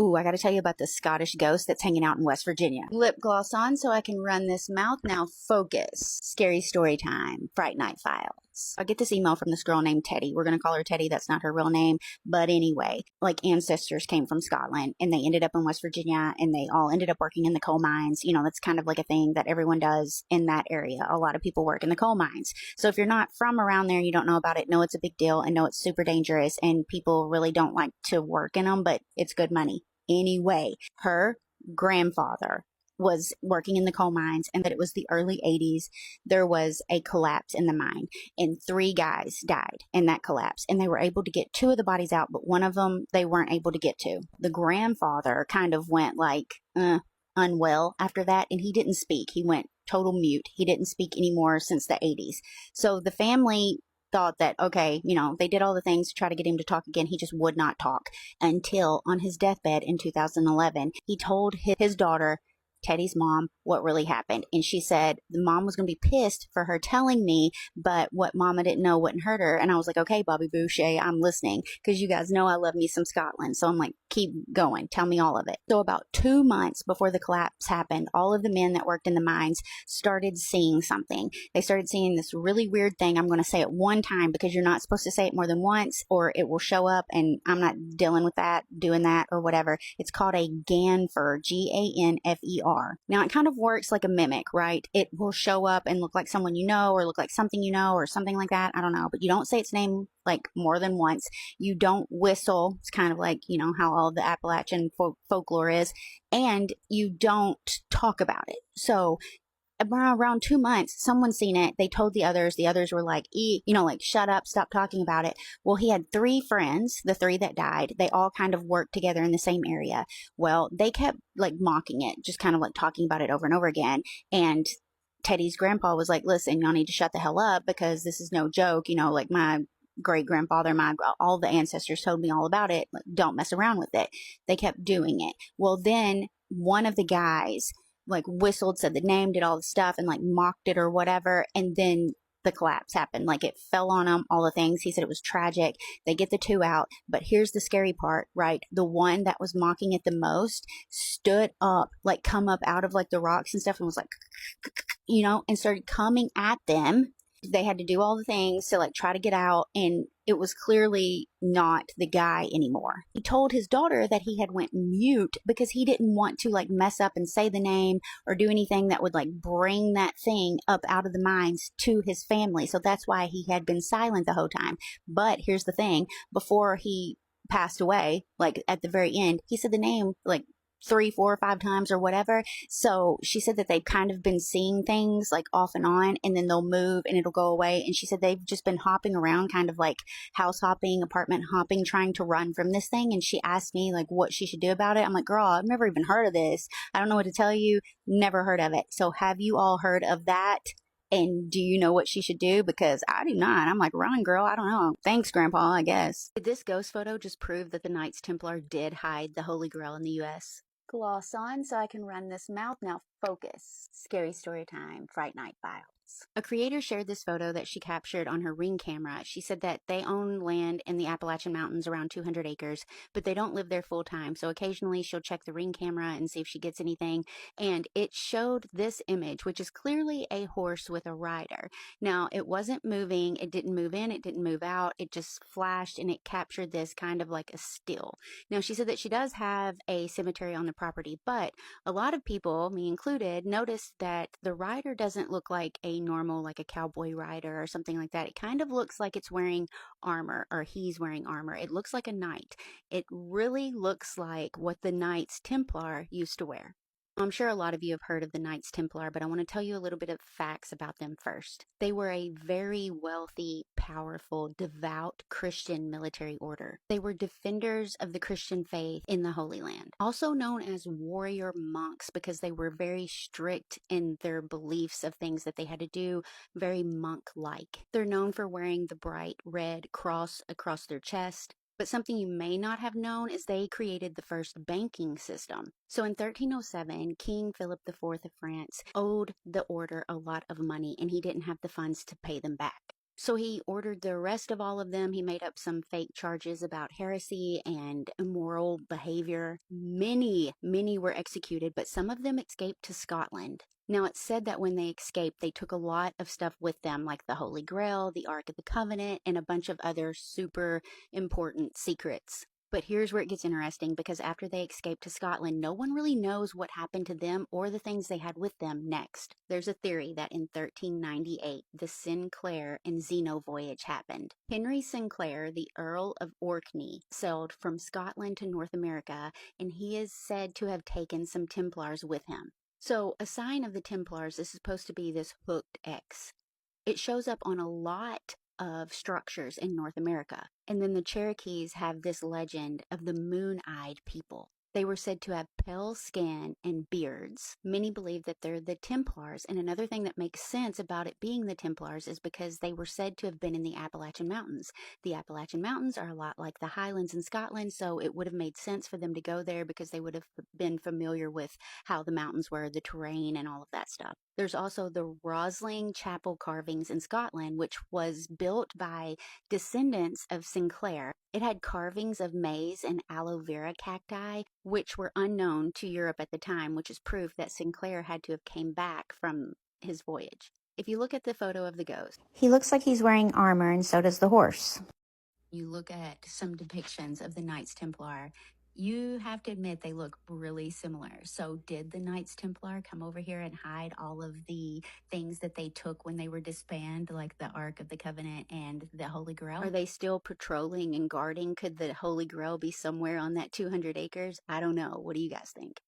Ooh, I gotta tell you about the Scottish ghost that's hanging out in West Virginia. Lip gloss on so I can run this mouth. Now focus. Scary story time. Fright Night Files. I get this email from this girl named Teddy. We're gonna call her Teddy. That's not her real name. But anyway, like ancestors came from Scotland and they ended up in West Virginia and they all ended up working in the coal mines. You know, that's kind of like a thing that everyone does in that area. A lot of people work in the coal mines. So if you're not from around there and you don't know about it, know it's a big deal and know it's super dangerous and people really don't like to work in them, but it's good money. Anyway, her grandfather was working in the coal mines and that it was the early 80s. There was a collapse in the mine and 3 guys died in that collapse and they were able to get 2 of the bodies out, but one of them they weren't able to get to. The grandfather kind of went like unwell after that and he didn't speak. He went total mute. He didn't speak anymore since the 80s. So the family thought that, okay, you know, they did all the things to try to get him to talk again. He just would not talk until on his deathbed in 2011, he told his daughter, Teddy's mom, what really happened. And she said the mom was going to be pissed for her telling me, but what mama didn't know wouldn't hurt her. And I was like, okay, Bobby Boucher, I'm listening because you guys know I love me some Scotland. So I'm like, keep going. Tell me all of it. So about 2 months before the collapse happened, all of the men that worked in the mines started seeing something. They started seeing this really weird thing. I'm going to say it one time because you're not supposed to say it more than once or it will show up. And I'm not dealing with that, doing that or whatever. It's called a ganfer, Ganfer. Now it kind of works like a mimic, right? It will show up and look like someone you know or look like something you know or something like that. I don't know, but you don't say its name like more than once. You don't whistle. It's kind of like, you know, how all the Appalachian folklore is. And you don't talk about it. So around 2 months, someone seen it. They told the others were like, you know, like, shut up, stop talking about it. Well, he had 3 friends, the 3 that died. They all kind of worked together in the same area. Well, they kept like mocking it, just kind of like talking about it over and over again. And Teddy's grandpa was like, listen, y'all need to shut the hell up because this is no joke. You know, like my great grandfather, all the ancestors told me all about it. Like, don't mess around with it. They kept doing it. Well, then one of the guys like whistled, said the name, did all the stuff and like mocked it or whatever. And then the collapse happened. Like it fell on them, all the things. He said it was tragic. They get the 2 out. But here's the scary part, right? The one that was mocking it the most stood up, like come up out of like the rocks and stuff and was like, you know, and started coming at them. They had to do all the things to like try to get out and it was clearly not the guy anymore. He told his daughter that he had went mute because he didn't want to like mess up and say the name or do anything that would like bring that thing up out of the mines to his family. So that's why he had been silent the whole time. But here's the thing, before he passed away, like at the very end, he said the name like 3, 4, 5 times or whatever. So she said that they've kind of been seeing things like off and on and then they'll move and it'll go away. And she said they've just been hopping around, kind of like house hopping, apartment hopping, trying to run from this thing. And she asked me like what she should do about it. I'm like, girl, I've never even heard of this. I don't know what to tell you. Never heard of it. So have you all heard of that? And do you know what she should do? Because I do not. I'm like, run, girl. I don't know. Thanks, Grandpa, I guess. Did this ghost photo just prove that the Knights Templar did hide the Holy Grail in the U.S.? Gloss on so I can run this mouth. Now focus. Scary story time. Fright Night Files. A creator shared this photo that she captured on her Ring camera. She said that they own land in the Appalachian Mountains, around 200 acres, but they don't live there full time. So occasionally she'll check the Ring camera and see if she gets anything. And it showed this image, which is clearly a horse with a rider. Now, it wasn't moving. It didn't move in. It didn't move out. It just flashed and it captured this kind of like a still. Now, she said that she does have a cemetery on the property, but a lot of people, me included, noticed that the rider doesn't look like a normal, like a cowboy rider or something like that. It kind of looks like it's wearing armor, or he's wearing armor. It looks like a knight. It really looks like what the Knights Templar used to wear. I'm sure a lot of you have heard of the Knights Templar, but I want to tell you a little bit of facts about them first. They were a very wealthy, powerful, devout Christian military order. They were defenders of the Christian faith in the Holy Land, also known as warrior monks because they were very strict in their beliefs of things that they had to do, very monk-like. They're known for wearing the bright red cross across their chest. But something you may not have known is they created the first banking system. So in 1307, King Philip IV of France owed the order a lot of money and he didn't have the funds to pay them back. So he ordered the arrest of all of them. He made up some fake charges about heresy and immoral behavior. Many were executed, but some of them escaped to Scotland. Now, it's said that when they escaped, they took a lot of stuff with them, like the Holy Grail, the Ark of the Covenant, and a bunch of other super important secrets. But here's where it gets interesting, because after they escaped to Scotland, no one really knows what happened to them or the things they had with them next. There's a theory that in 1398, the Sinclair and Zeno voyage happened. Henry Sinclair, the Earl of Orkney, sailed from Scotland to North America, and he is said to have taken some Templars with him. So a sign of the Templars is supposed to be this hooked X. It shows up on a lot of structures in North America. And then the Cherokees have this legend of the moon-eyed people. They were said to have pale skin and beards. Many believe that they're the Templars, and another thing that makes sense about it being the Templars is because they were said to have been in the Appalachian Mountains. The Appalachian Mountains are a lot like the Highlands in Scotland, so it would have made sense for them to go there because they would have been familiar with how the mountains were, the terrain, and all of that stuff. There's also the Rosling Chapel carvings in Scotland, which was built by descendants of Sinclair. It had carvings of maize and aloe vera cacti, which were unknown to Europe at the time, which is proof that Sinclair had to have came back from his voyage. If you look at the photo of the ghost, he looks like he's wearing armor, and so does the horse. You look at some depictions of the Knights Templar, you have to admit they look really similar. So did the Knights Templar come over here and hide all of the things that they took when they were disbanded, like the Ark of the Covenant and the Holy Grail? Are they still patrolling and guarding? Could the Holy Grail be somewhere on that 200 acres? I don't know. What do you guys think?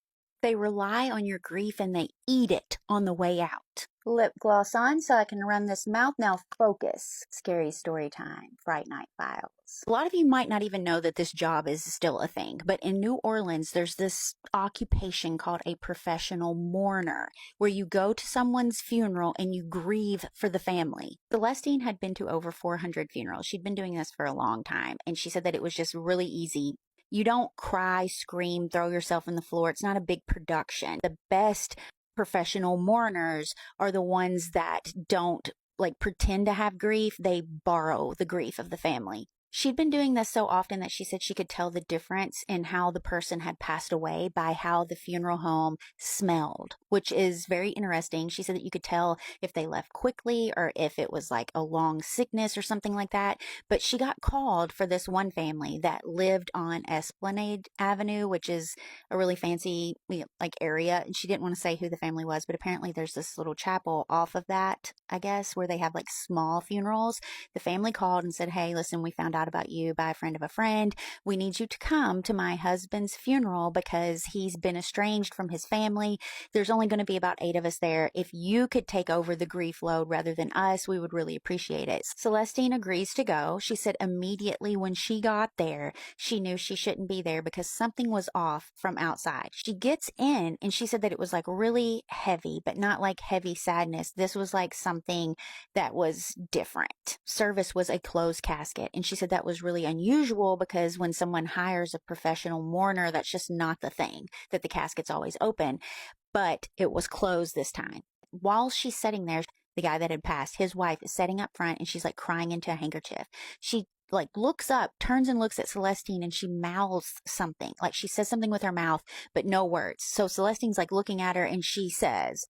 They rely on your grief and they eat it on the way out. Lip gloss on so I can run this mouth. Now focus. Scary story time. Fright Night Files. A lot of you might not even know that this job is still a thing, but in New Orleans, there's this occupation called a professional mourner, where you go to someone's funeral and you grieve for the family. Celestine had been to over 400 funerals. She'd been doing this for a long time, and she said that it was just really easy. You don't cry, scream, throw yourself on the floor. It's not a big production. The best professional mourners are the ones that don't pretend to have grief. They borrow the grief of the family. She'd been doing this so often that she said she could tell the difference in how the person had passed away by how the funeral home smelled, which is very interesting. She said that you could tell if they left quickly or if it was like a long sickness or something like that. But she got called for this one family that lived on Esplanade Avenue, which is a really fancy area. And she didn't want to say who the family was, but apparently there's this little chapel off of that, I guess, where they have like small funerals. The family called and said, "Hey, listen, we found out about you by a friend of a friend. We need you to come to my husband's funeral because he's been estranged from his family. There's only going to be about 8 of us there. If you could take over the grief load rather than us, we would really appreciate it." Celestine agrees to go. She said immediately when she got there, she knew she shouldn't be there because something was off from outside. She gets in and she said that it was like really heavy, but not like heavy sadness. This was like something that was different. Service was a closed casket, and she said that was really unusual because when someone hires a professional mourner, that's just not the thing, that the casket's always open. But it was closed this time. While she's sitting there, the guy that had passed, his wife is sitting up front and she's like crying into a handkerchief. She looks up, turns and looks at Celestine, and she mouths something. Like she says something with her mouth, but no words. So Celestine's like looking at her and she says,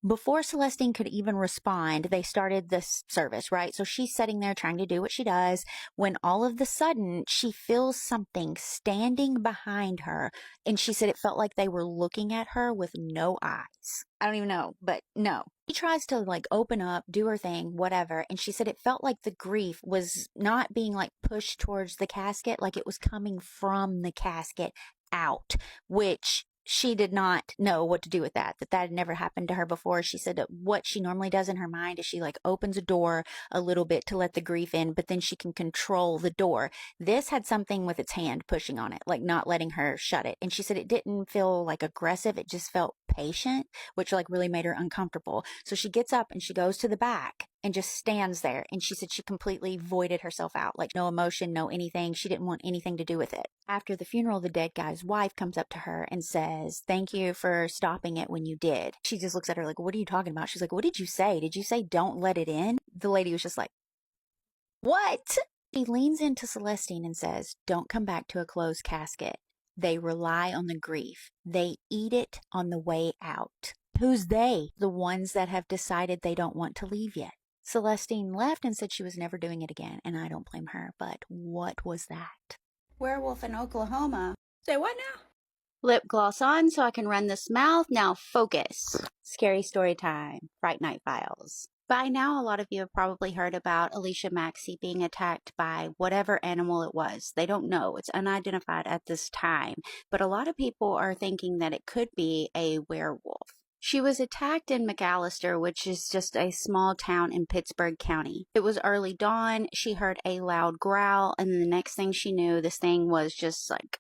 before Celestine could even respond, they started this service, right? So she's sitting there trying to do what she does when all of the sudden she feels something standing behind her. And she said it felt like they were looking at her with no eyes. I don't even know, but no. She tries to open up, do her thing, whatever. And she said it felt like the grief was not being pushed towards the casket, like it was coming from the casket out, which she did not know what to do with that had never happened to her before. She said that what she normally does in her mind is she opens a door a little bit to let the grief in, but then she can control the door. This had something with its hand pushing on it, not letting her shut it. And she said it didn't feel aggressive. It just felt patient, which really made her uncomfortable. So she gets up and she goes to the back and just stands there. And she said she completely voided herself out, like no emotion, no anything. She didn't want anything to do with it. After the funeral, the dead guy's wife comes up to her and says, "Thank you for stopping it when you did." She just looks at her like, "What are you talking about?" She's like, "What did you say? Did you say don't let it in?" The lady was just like, "What?" He leans into Celestine and says, "Don't come back to a closed casket. They rely on the grief. They eat it on the way out." Who's they? The ones that have decided they don't want to leave yet. Celestine left and said she was never doing it again, and I don't blame her, but what was that? Werewolf in Oklahoma. Say what now? Lip gloss on so I can run this mouth. Now focus. Scary story time. Fright Night Files. By now, a lot of you have probably heard about Alicia Maxey being attacked by whatever animal it was. They don't know. It's unidentified at this time. But a lot of people are thinking that it could be a werewolf. She was attacked in McAllister, which is just a small town in Pittsburgh County. It was early dawn. She heard a loud growl, and the next thing she knew, this thing was just like,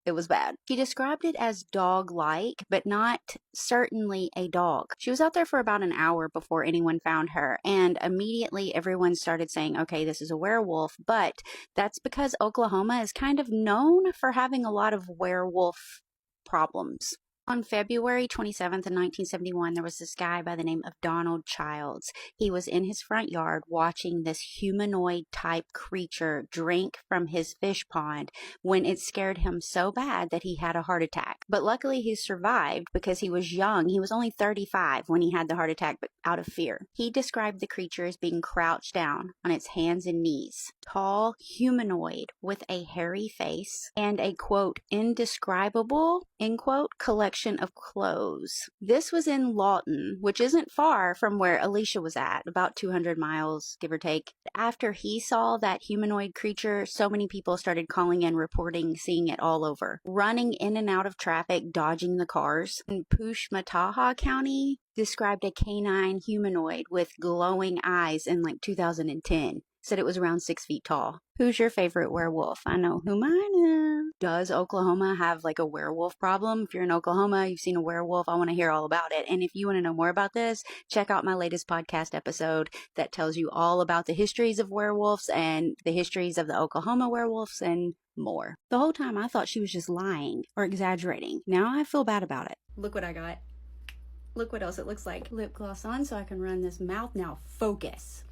it was bad. She described it as dog-like, but not certainly a dog. She was out there for about an hour before anyone found her, and immediately everyone started saying, okay, this is a werewolf, but that's because Oklahoma is kind of known for having a lot of werewolf problems. On February 27th, 1971, there was this guy by the name of Donald Childs. He was in his front yard watching this humanoid-type creature drink from his fish pond when it scared him so bad that he had a heart attack. But luckily, he survived because he was young. He was only 35 when he had the heart attack, but out of fear. He described the creature as being crouched down on its hands and knees. Tall, humanoid with a hairy face and a, quote, indescribable, end quote, collection of clothes. This was in Lawton, which isn't far from where Alicia was at, about 200 miles, give or take. After he saw that humanoid creature, so many people started calling in, reporting seeing it all over. Running in and out of traffic, dodging the cars. In Pushmataha County, described a canine humanoid with glowing eyes in like 2010. Said it was around 6 feet tall. Who's your favorite werewolf? I know who mine is. Does Oklahoma have like a werewolf problem? If you're in Oklahoma, you've seen a werewolf, I want to hear all about it. And if you want to know more about this, check out my latest podcast episode that tells you all about the histories of werewolves and the histories of the Oklahoma werewolves and more. The whole time I thought she was just lying or exaggerating. Now I feel bad about it. Look what I got. Look what else it looks like. Lip gloss on so I can run this mouth. Now focus.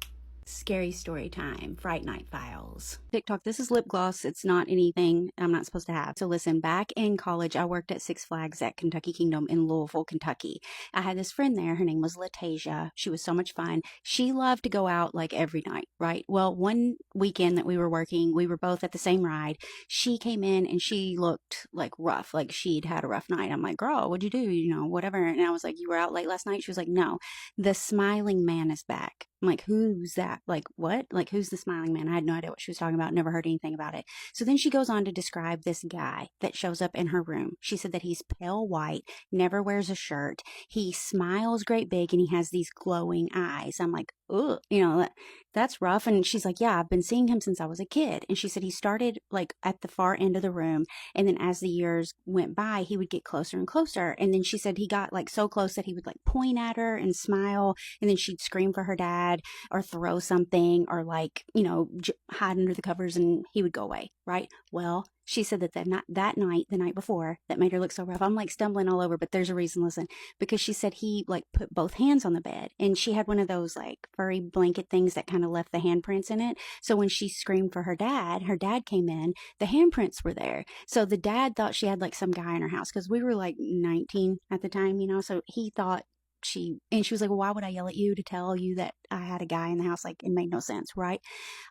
Scary story time. Fright Night Files. TikTok, this is lip gloss. It's not anything I'm not supposed to have. So listen, back in college, I worked at Six Flags at Kentucky Kingdom in Louisville, Kentucky. I had this friend there. Her name was Latasia. She was so much fun. She loved to go out like every night, right? Well, one weekend that we were working, we were both at the same ride. She came in and she looked like rough, like she'd had a rough night. I'm like, girl, what'd you do? You know, whatever. And I was like, you were out late last night? She was like, no, the smiling man is back. I'm like, who's that? Like, what? Like, who's the smiling man? I had no idea what she was talking about. Never heard anything about it. So then she goes on to describe this guy that shows up in her room. She said that he's pale white, never wears a shirt. He smiles great big and he has these glowing eyes. I'm like, ugh, you know, that's rough. And she's like, yeah, I've been seeing him since I was a kid. And she said he started like at the far end of the room. And then as the years went by, he would get closer and closer. And then she said he got like so close that he would like point at her and smile. And then she'd scream for her dad or throw something or like, you know, hide under the covers and he would go away. Right. Well, she said that that night, the night before, that made her look so rough. I'm like stumbling all over, but there's a reason, listen, because she said he like put both hands on the bed and she had one of those like furry blanket things that kind of left the handprints in it. So when she screamed for her dad came in, the handprints were there. So the dad thought she had like some guy in her house because we were like 19 at the time, you know, so he thought she was like, well, why would I yell at you to tell you that I had a guy in the house? Like, it made no sense, right?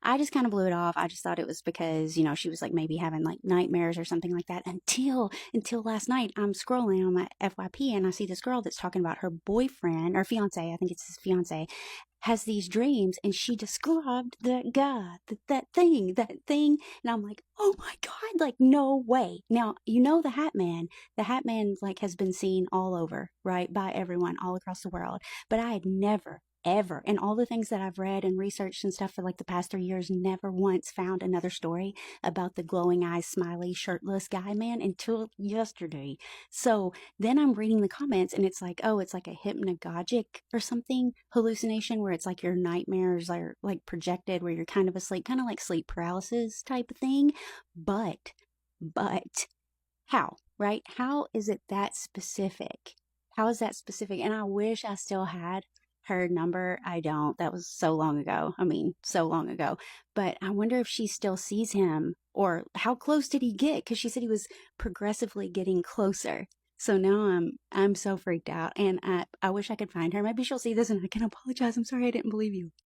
I just kind of blew it off. I just thought it was because, you know, she was like maybe having like nightmares or something like that until last night. I'm scrolling on my FYP and I see this girl that's talking about her boyfriend or fiance. I think it's his fiance has these dreams and she described that guy, that thing. And I'm like, oh my God, like no way. Now, you know, the Hat Man like has been seen all over, right? By everyone all across the world. But I had never ever, and all the things that I've read and researched and stuff for like the past 3 years, never once found another story about the glowing eyes, smiley, shirtless guy man until yesterday. So then I'm reading the comments and it's like, oh, it's like a hypnagogic or something hallucination where it's like your nightmares are like projected where you're kind of asleep, kind of like sleep paralysis type of thing. But how, right? How is it that specific? How is that specific? And I wish I still had her number. I don't. That was so long ago. I mean, so long ago. But I wonder if she still sees him or how close did he get? Because she said he was progressively getting closer. So now I'm so freaked out and I wish I could find her. Maybe she'll see this and I can apologize. I'm sorry I didn't believe you.